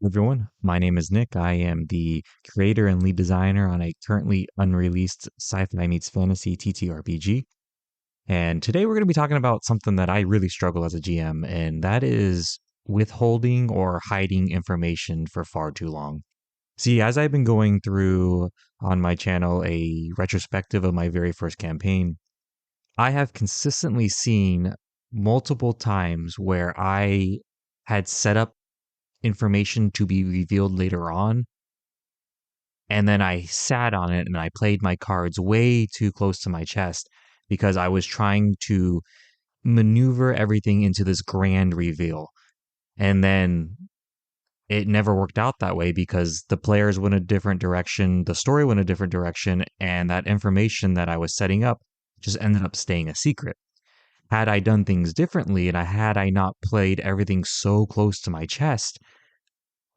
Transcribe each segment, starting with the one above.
Everyone, my name is Nick. I am the creator and lead designer on a currently unreleased sci-fi meets fantasy TTRPG. And today we're going to be talking about something that I really struggle as a GM, and that is withholding or hiding information for far too long. See, as I've been going through on my channel a retrospective of my very first campaign, I have consistently seen multiple times where I had set up information to be revealed later on. And then I sat on it and I played my cards way too close to my chest because I was trying to maneuver everything into this grand reveal. And then it never worked out that way because the players went a different direction, the story went a different direction, and that information that I was setting up just ended up staying a secret. Had I done things differently and had I not played everything so close to my chest,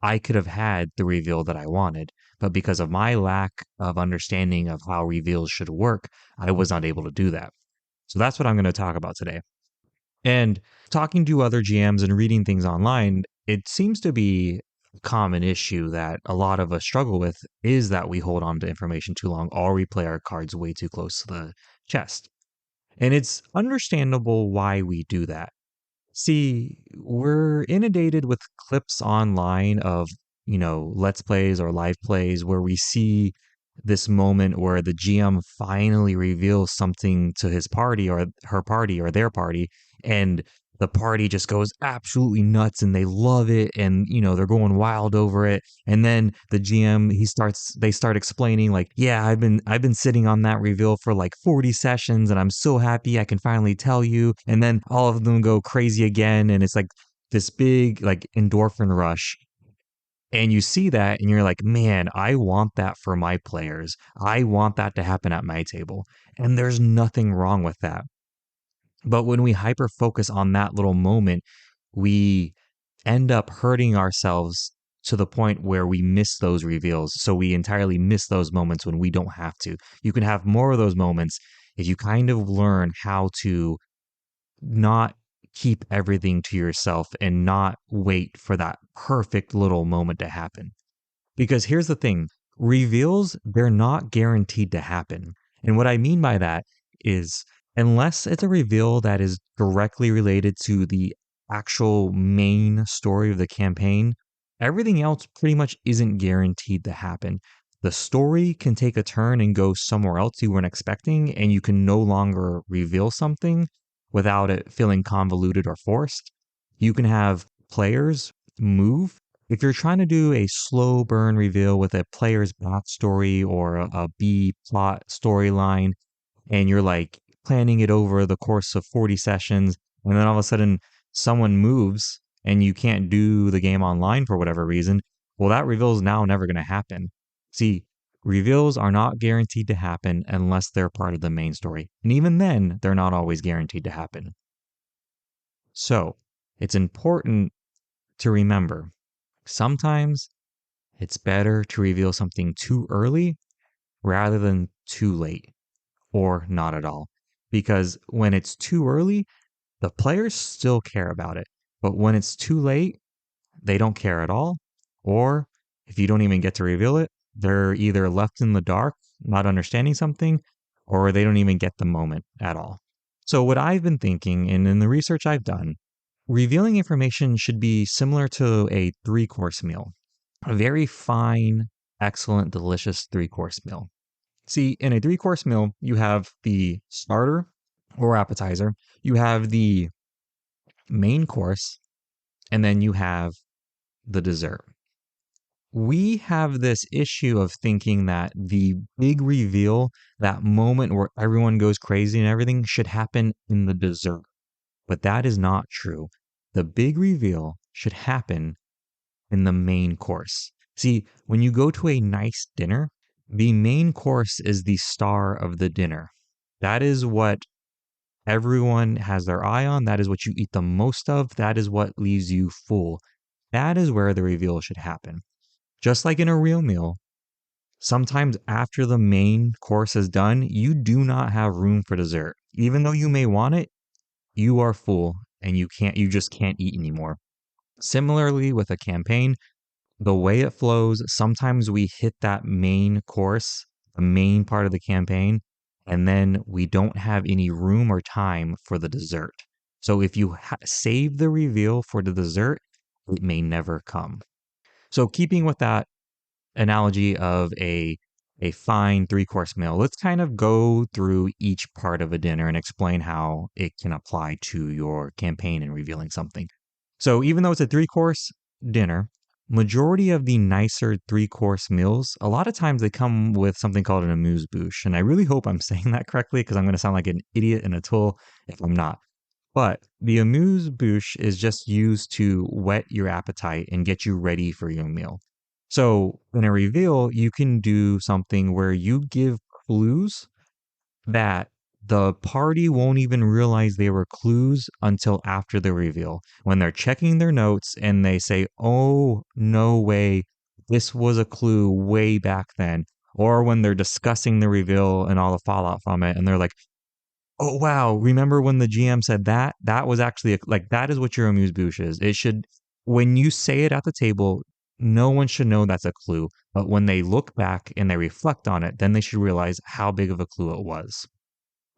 I could have had the reveal that I wanted, but because of my lack of understanding of how reveals should work, I was not able to do that. So that's what I'm going to talk about today. And talking to other GMs and reading things online, it seems to be a common issue that a lot of us struggle with is that we hold on to information too long or we play our cards way too close to the chest. And it's understandable why we do that. See, we're inundated with clips online of, let's plays or live plays where we see this moment where the GM finally reveals something to his party or her party or their party, and the party just goes absolutely nuts and they love it and they're going wild over it. And then the GM they start explaining like, yeah, I've been sitting on that reveal for like 40 sessions and I'm so happy I can finally tell you. And then all of them go crazy again and it's like this big like endorphin rush. And you see that and you're like, man, I want that for my players. I want that to happen at my table. And there's nothing wrong with that. But when we hyper focus on that little moment, we end up hurting ourselves to the point where we miss those reveals. So we entirely miss those moments when we don't have to. You can have more of those moments if you kind of learn how to not keep everything to yourself and not wait for that perfect little moment to happen. Because here's the thing, reveals, they're not guaranteed to happen. And what I mean by that is, unless it's a reveal that is directly related to the actual main story of the campaign, everything else pretty much isn't guaranteed to happen. The story can take a turn and go somewhere else you weren't expecting, and you can no longer reveal something without it feeling convoluted or forced. You can have players move if you're trying to do a slow burn reveal with a player's backstory or a B plot storyline, and you're like planning it over the course of 40 sessions, and then all of a sudden someone moves and you can't do the game online for whatever reason, well, that reveal is now never going to happen. See, reveals are not guaranteed to happen unless they're part of the main story. And even then, they're not always guaranteed to happen. So, it's important to remember sometimes it's better to reveal something too early rather than too late or not at all. Because when it's too early, the players still care about it. But when it's too late, they don't care at all. Or if you don't even get to reveal it, they're either left in the dark, not understanding something, or they don't even get the moment at all. So, what I've been thinking, and in the research I've done, revealing information should be similar to a 3-course meal, a very fine, excellent, delicious 3-course meal. See, in a 3-course meal, you have the starter or appetizer, you have the main course, and then you have the dessert. We have this issue of thinking that the big reveal, that moment where everyone goes crazy and everything, should happen in the dessert. But that is not true. The big reveal should happen in the main course. See, when you go to a nice dinner, the main course is the star of the dinner. That is what everyone has their eye on. That is what you eat the most of. That is what leaves you full. That is where the reveal should happen. Just like in a real meal, sometimes after the main course is done, you do not have room for dessert. Even though you may want it, you are full and you just can't eat anymore. Similarly with a campaign, the way it flows, sometimes we hit that main course, the main part of the campaign, and then we don't have any room or time for the dessert. So if you save the reveal for the dessert, it may never come. So keeping with that analogy of a fine three-course meal, let's kind of go through each part of a dinner and explain how it can apply to your campaign and revealing something. So even though it's a three-course dinner, majority of the nicer three-course meals, a lot of times they come with something called an amuse-bouche. And I really hope I'm saying that correctly because I'm going to sound like an idiot and a tool if I'm not. But the amuse-bouche is just used to whet your appetite and get you ready for your meal. So in a reveal, you can do something where you give clues that the party won't even realize they were clues until after the reveal. When they're checking their notes and they say, oh, no way, this was a clue way back then. Or when they're discussing the reveal and all the fallout from it, and they're like, oh, wow, remember when the GM said that? That was actually, like, that is what your amuse-bouche is. It should, when you say it at the table, no one should know that's a clue. But when they look back and they reflect on it, then they should realize how big of a clue it was.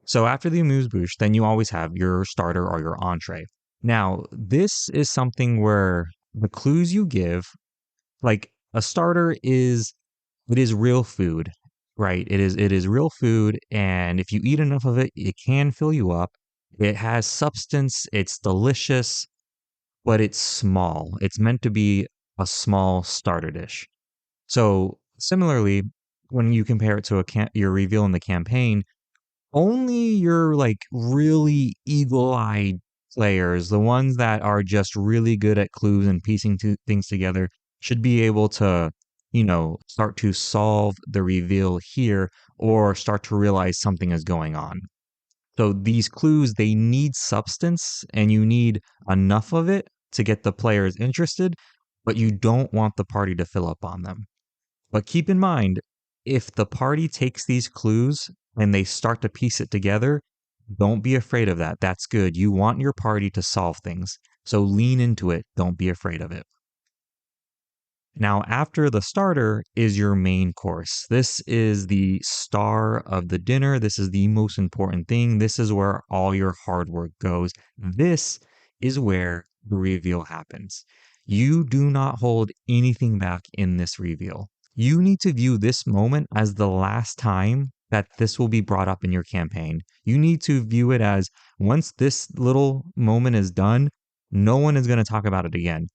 So after the amuse-bouche, then you always have your starter or your entree. Now, this is something where the clues you give, like a starter is, it is real food, right? It is real food, and if you eat enough of it, it can fill you up. It has substance, it's delicious, but it's small. It's meant to be a small starter dish. So similarly, when you compare it to your reveal in the campaign, only your like really eagle-eyed players, the ones that are just really good at clues and piecing things together, should be able to, start to solve the reveal here or start to realize something is going on. So these clues, they need substance and you need enough of it to get the players interested, but you don't want the party to fill up on them. But keep in mind, if the party takes these clues and they start to piece it together, don't be afraid of that. That's good. You want your party to solve things. So lean into it. Don't be afraid of it. Now, after the starter is your main course. This is the star of the dinner. This is the most important thing. This is where all your hard work goes. This is where the reveal happens. You do not hold anything back in this reveal. You need to view this moment as the last time that this will be brought up in your campaign. You need to view it as once this little moment is done, no one is going to talk about it again.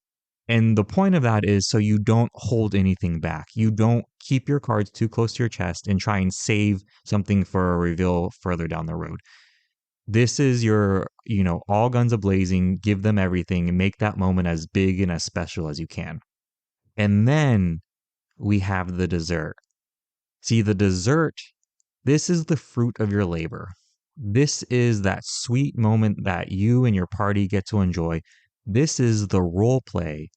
And the point of that is so you don't hold anything back. You don't keep your cards too close to your chest and try and save something for a reveal further down the road. This is your, all guns a-blazing, give them everything and make that moment as big and as special as you can. And then we have the dessert. See, the dessert, this is the fruit of your labor. This is that sweet moment that you and your party get to enjoy. This is the role play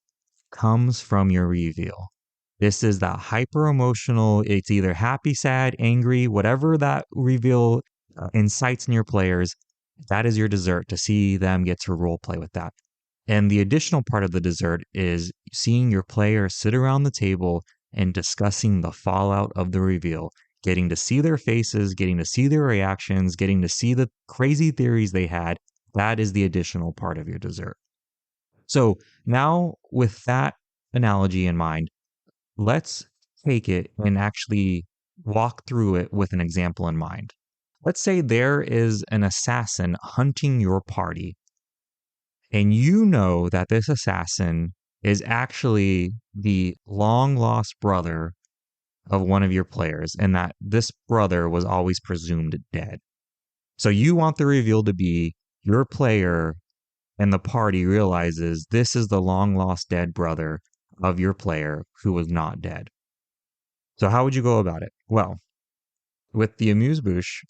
comes from your reveal. This is that hyper emotional, it's either happy, sad, angry, whatever that reveal incites in your players, that is your dessert to see them get to role play with that. And the additional part of the dessert is seeing your players sit around the table and discussing the fallout of the reveal, getting to see their faces, getting to see their reactions, getting to see the crazy theories they had. That is the additional part of your dessert. So now, with that analogy in mind, let's take it and actually walk through it with an example in mind. Let's say there is an assassin hunting your party, and you know that this assassin is actually the long lost brother of one of your players, and that this brother was always presumed dead. So you want the reveal to be your player and the party realizes this is the long lost dead brother of your player who was not dead. So how would you go about it? Well, with the amuse-bouche,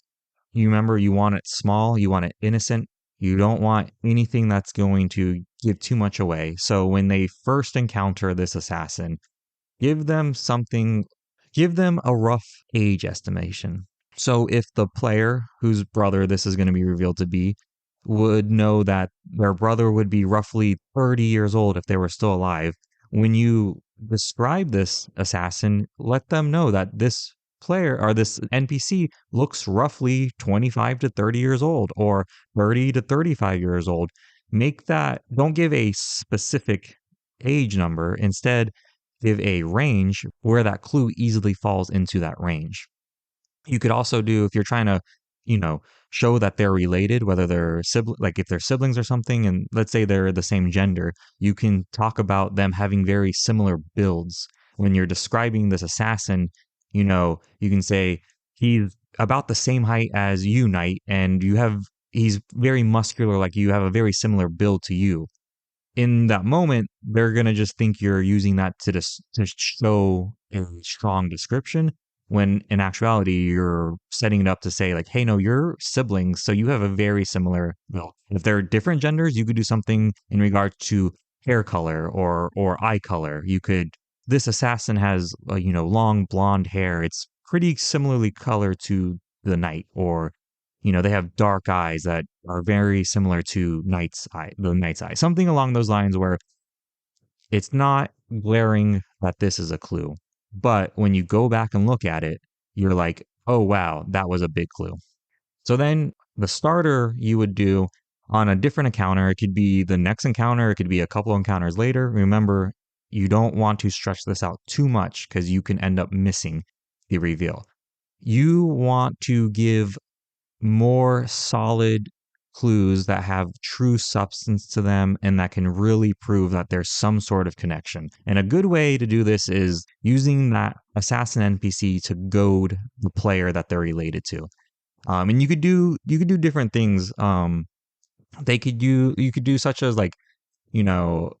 you remember you want it small, you want it innocent, you don't want anything that's going to give too much away. So when they first encounter this assassin, give them something, give them a rough age estimation. So if the player whose brother this is going to be revealed to be would know that their brother would be roughly 30 years old if they were still alive, when you describe this assassin, let them know that this player or this NPC looks roughly 25 to 30 years old or 30 to 35 years old. Make that, don't give a specific age number. Instead, give a range where that clue easily falls into that range. You could also do, if you're trying to, you know, show that they're related, whether they're sibling, like if they're siblings or something, and let's say they're the same gender, you can talk about them having very similar builds. When you're describing this assassin, you can say he's about the same height as you, Knight, and he's very muscular, like you have a very similar build to you. In that moment, they're gonna just think you're using that to show a strong description. When in actuality, you're setting it up to say like, "Hey, no, you're siblings, so you have a very similar build." If they're different genders, you could do something in regard to hair color or eye color. You could This assassin has long blonde hair. It's pretty similarly colored to the knight, or they have dark eyes that are very similar to the knight's eye. Something along those lines where it's not glaring that this is a clue. But when you go back and look at it, you're like, oh, wow, that was a big clue. So then the starter you would do on a different encounter. It could be the next encounter. It could be a couple encounters later. Remember, you don't want to stretch this out too much because you can end up missing the reveal. You want to give more solid clues that have true substance to them and that can really prove that there's some sort of connection. And a good way to do this is using that assassin NPC to goad the player that they're related to. And you could do different things. You could do such as like, you know,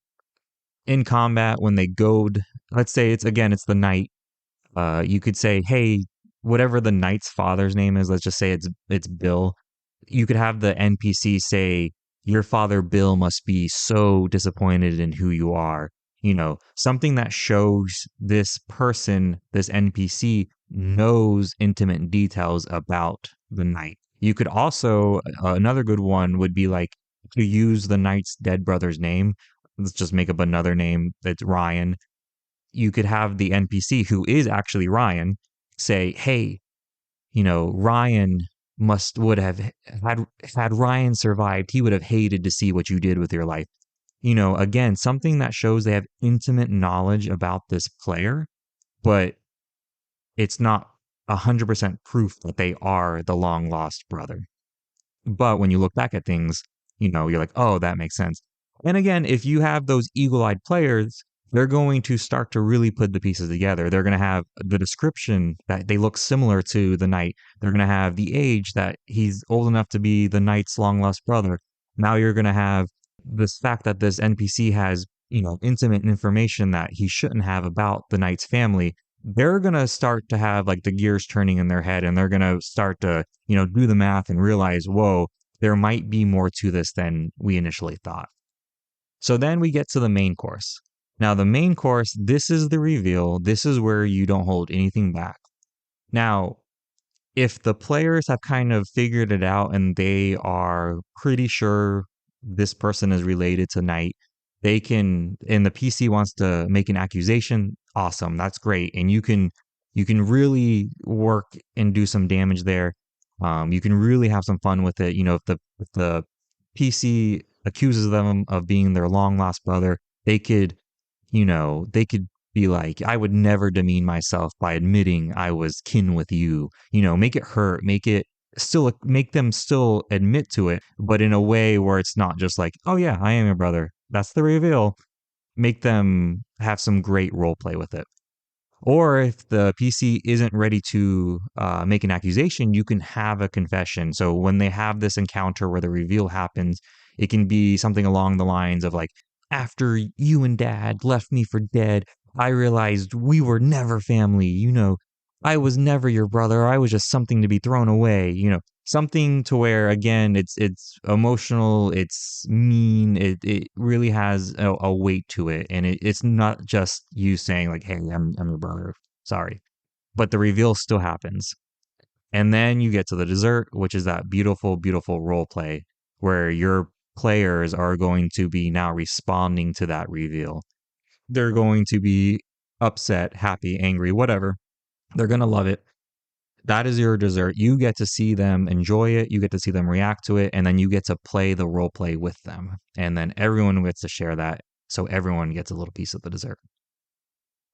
in combat when they goad, let's say it's the knight. You could say, hey, whatever the knight's father's name is, let's just say it's Bill. You could have the NPC say, your father Bill must be so disappointed in who you are. Something that shows this person, this NPC, knows intimate details about the knight. You could also, another good one would be like to use the knight's dead brother's name. Let's just make up another name that's Ryan. You could have the NPC, who is actually Ryan, say, hey, Ryan would have had Ryan survived, he would have hated to see what you did with your life. Again, something that shows they have intimate knowledge about this player, but it's not 100% proof that they are the long lost brother. But when you look back at things, you're like, oh, that makes sense. And again, if you have those eagle-eyed players, they're going to start to really put the pieces together. They're going to have the description that they look similar to the knight. They're going to have the age that he's old enough to be the knight's long lost brother. Now you're going to have this fact that this NPC has, intimate information that he shouldn't have about the knight's family. They're going to start to have like the gears turning in their head, and they're going to start to, do the math and realize, whoa, there might be more to this than we initially thought. So then we get to the main course. Now, the main course, this is the reveal. This is where you don't hold anything back. Now, if the players have kind of figured it out and they are pretty sure this person is related to Knight, and the PC wants to make an accusation, awesome, that's great. And you can really work and do some damage there. You can really have some fun with it. If the PC accuses them of being their long lost brother, they could be like, I would never demean myself by admitting I was kin with you. Make it hurt, make them still admit to it, but in a way where it's not just like, oh yeah, I am your brother. That's the reveal. Make them have some great role play with it. Or if the PC isn't ready to make an accusation, you can have a confession. So when they have this encounter where the reveal happens, it can be something along the lines of like, after you and dad left me for dead, I realized we were never family. I was never your brother. I was just something to be thrown away. Something to where, again, it's emotional, it's mean, it really has a weight to it, and it's not just you saying like, hey, I'm your brother, sorry. But the reveal still happens. And then you get to the dessert, which is that beautiful, beautiful role play where your players are going to be now responding to that reveal. They're going to be upset, happy, angry, whatever. They're going to love it. That is your dessert. You get to see them enjoy it. You get to see them react to it. And then you get to play the role play with them. And then everyone gets to share that. So everyone gets a little piece of the dessert.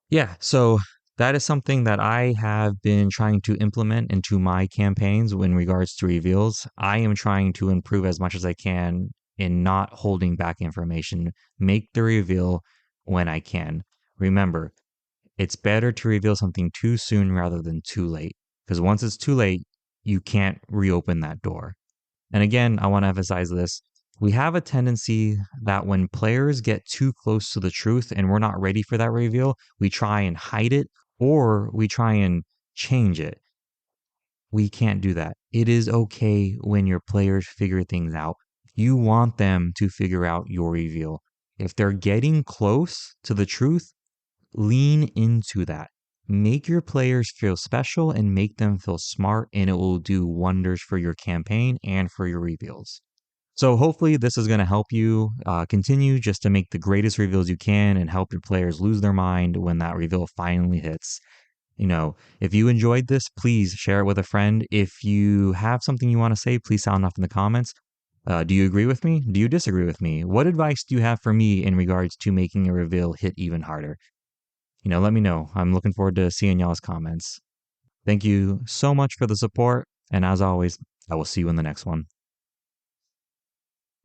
Yeah. So that is something that I have been trying to implement into my campaigns in regards to reveals. I am trying to improve as much as I can in not holding back information. Make the reveal when I can. Remember, it's better to reveal something too soon rather than too late. Because once it's too late, you can't reopen that door. And again, I want to emphasize this. We have a tendency that when players get too close to the truth and we're not ready for that reveal, we try and hide it or we try and change it. We can't do that. It is okay when your players figure things out. You want them to figure out your reveal. If they're getting close to the truth, lean into that. Make your players feel special and make them feel smart, and it will do wonders for your campaign and for your reveals. So, hopefully, this is going to help you continue just to make the greatest reveals you can and help your players lose their mind when that reveal finally hits. If you enjoyed this, please share it with a friend. If you have something you want to say, please sound off in the comments. Do you agree with me? Do you disagree with me? What advice do you have for me in regards to making a reveal hit even harder? Let me know. I'm looking forward to seeing y'all's comments. Thank you so much for the support. And as always, I will see you in the next one.